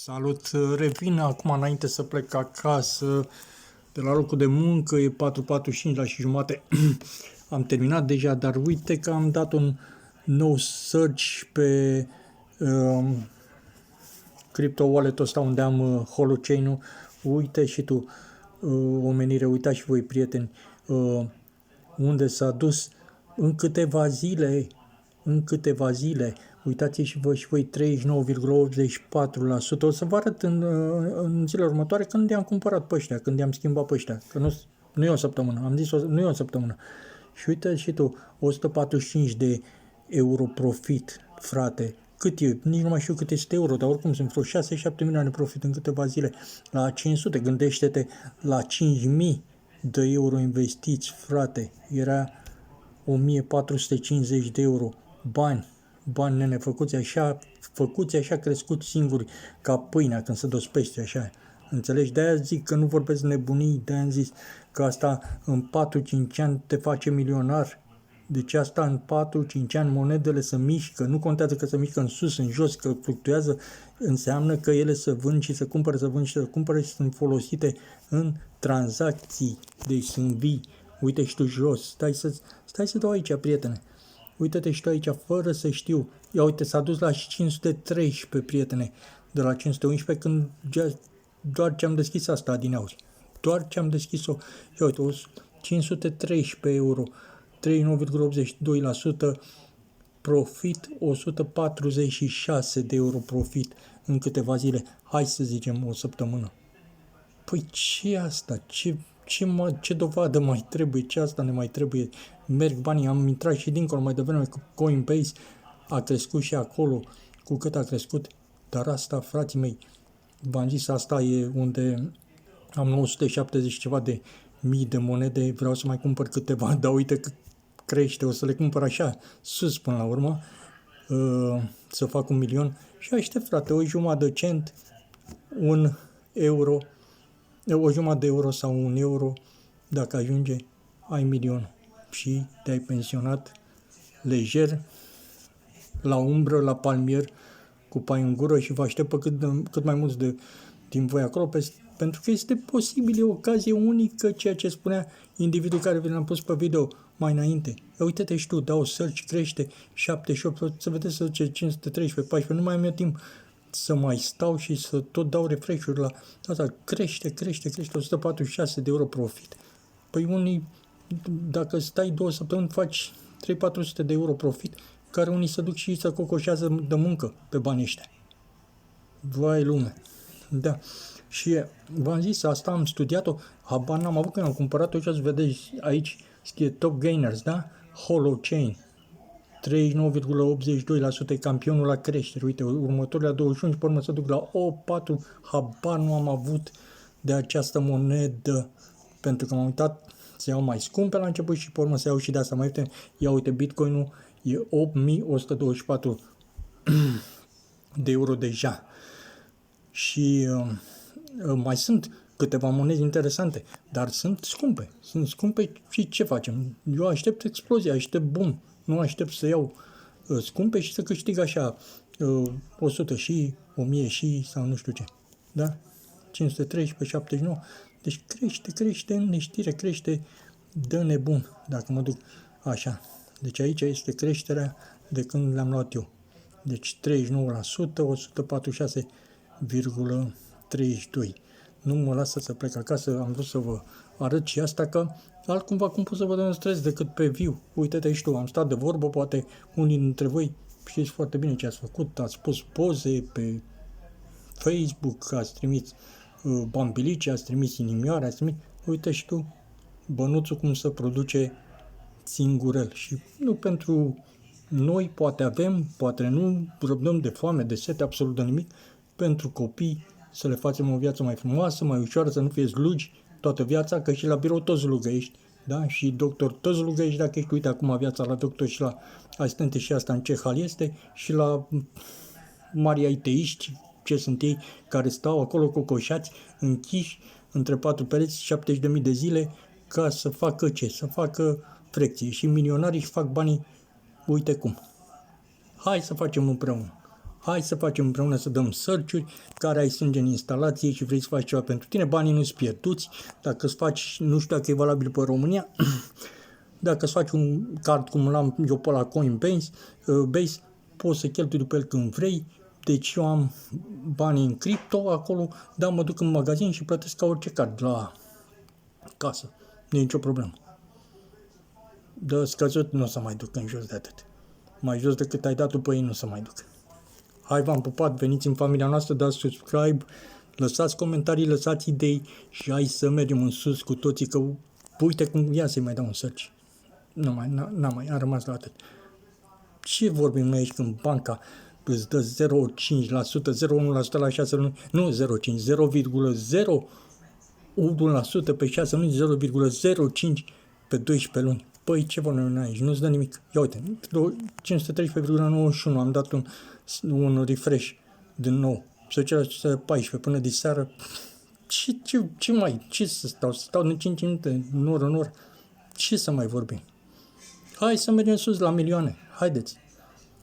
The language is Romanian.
Salut, revin acum înainte să plec acasă de la locul de muncă, e 4:45 la și jumate. Am terminat deja, dar uite că am dat un nou search pe crypto wallet-ul ăsta unde am Holochain-ul. Uite și tu, omenire, uitați și voi, prieteni, unde s-a dus în câteva zile, uitați și voi 39,84%. O să vă arăt în zilele următoare când i-am cumpărat pe ăștia, când i-am schimbat pe ăștia, că nu e o săptămână, am zis nu e o săptămână. Și uite și tu, 145 de euro profit, frate. Cât e? Nici nu mai știu cât este euro, dar oricum sunt vreo 6-7 milioane profit în câteva zile. La 500, gândește-te, la 5.000 de euro investiți, frate, era 1450 de euro. Bani nene, făcuți așa, crescuți singuri ca pâinea când se dospește așa. Înțelegi? De-aia zic că nu vorbesc nebunii, de-aia am zis că asta în 4-5 ani te face milionar. Deci asta în 4-5 ani monedele se mișcă, nu contează că se mișcă în sus, în jos, că fluctuează, înseamnă că ele se vând și se cumpără, se vând și se cumpără și sunt folosite în tranzacții. Deci sunt vii. Uite și tu jos, stai să dau aici, prietene. Uite-te și tu aici, fără să știu. Ia uite, s-a dus la 513, prietene, de la 511, când doar ce am deschis asta adineauri. Doar ce am deschis-o. Ia uite, 513 euro, 39,82%, profit 146 de euro profit în câteva zile. Hai să zicem o săptămână. Păi ce asta? Ce dovadă mai trebuie? Ce asta ne mai trebuie? Merg banii, am intrat și dincolo mai devreme cu Coinbase, a crescut și acolo cu cât a crescut, dar asta, frații mei, v-am zis, asta e unde am 970 ceva de mii de monede, vreau să mai cumpăr câteva, dar uite că crește, o să le cumpăr așa, sus până la urmă, să fac 1.000.000 și aștept, frate, o jumătate de cent, un euro, o jumătate de euro sau un euro, dacă ajunge, ai 1.000.000 și te-ai pensionat lejer, la umbră, la palmier, cu pai în gură și vă aștept pe cât mai mulți din voi acolo, pentru că este posibil, e o ocazie unică, ceea ce spunea individul care vi l-am pus pe video mai înainte. Uite-te și tu, dau search, crește 78, să vedeți să duce 513, 14, nu mai am eu timp să mai stau și să tot dau refresh-uri la asta. Crește, 146 de euro profit. Păi unii, dacă stai 2 săptămâni, faci 300-400 de euro profit, care unii se duc și să cocoșează de muncă pe banii ăștia. Vai lume. Da. Și v-am zis, asta am studiat-o, habar n-am avut când am cumpărat-o și ați vedeți aici, scrie Top Gainers, da? Holochain. 39,82% e campionul la creștere. Uite, următorile la 21 pe urmă se duc la 8,4. Habar nu am avut de această monedă, pentru că m-am uitat să iau mai scumpe la început și pe urmă să iau și de asta mai ieftin. Ia uite, Bitcoin-ul e 8.124 de euro deja. Și mai sunt câteva monede interesante, dar sunt scumpe. Sunt scumpe și ce facem? Eu aștept explozia, aștept boom. Nu aștept să iau scumpe și să câștig așa 100 și 1000 și sau nu știu ce. Da? 513, 79. Deci crește în neștire, crește de nebun, dacă mă duc așa. Deci aici este creșterea de când le-am luat eu. Deci 39%, 146,32. Nu mă lasă să plec acasă, am vrut să vă arăt și asta, că altcumva cum pot să vă demonstrez decât pe viu. Uite-te și tu, am stat de vorbă, poate unii dintre voi știți foarte bine ce ați făcut, ați pus poze pe Facebook, ați trimis bambilici, ați trimis inimioare, ați trimis... Uite și tu, bănuțul cum se produce singurel. Și nu pentru noi, poate avem, poate nu, răbdăm de foame, de sete, absolut de nimic, pentru copii, să le facem o viață mai frumoasă, mai ușoară, să nu fie slugi toată viața, că și la birou toți slugăiești, da? Și doctor toți slugăiești, dacă ești, uite acum viața la doctor și la asistente și asta în ce hal este, și la mari aiteiști, ce sunt ei, care stau acolo cocoșați, închiși, între 4 pereți, 70.000 de zile, ca să facă ce? Să facă frecție. Și milionarii își fac banii, uite cum. Hai să facem împreună. hai să facem împreună, să dăm search-uri, care ai sânge în instalație și vrei să faci ceva pentru tine, banii nu-ți pierduți, dacă îți faci, nu știu dacă e valabil pe România, dacă îți faci un card cum l-am eu pe la Coinbase, poți să cheltui după el când vrei, deci eu am banii în cripto acolo, dar mă duc în magazin și plătesc ca orice card la casă, nu e nicio problemă. De scăzut nu o să mai duc în jos de atât. Mai jos decât ai dat pe ei nu o să mai duc. Hai, v-am pupat, veniți în familia noastră, dați subscribe, lăsați comentarii, lăsați idei și hai să mergem în sus cu toții, că uite cum ia să-i mai dau un search. N-am mai, am rămas la atât. Ce vorbim noi aici când banca îți dă 0,5%, 0,1% la 6 luni, nu 0,5, 0,01% pe 6 luni, 0,05% pe 12 luni. Păi ce vorbim noi aici? Nu-ți dă nimic. Ia uite, 513,91, am dat un refresh din nou. Să duce la 14 până de seară. Ce să stau? Să stau în 5 minute, în oră. Ce să mai vorbim? Hai să mergem sus la milioane. Haideți!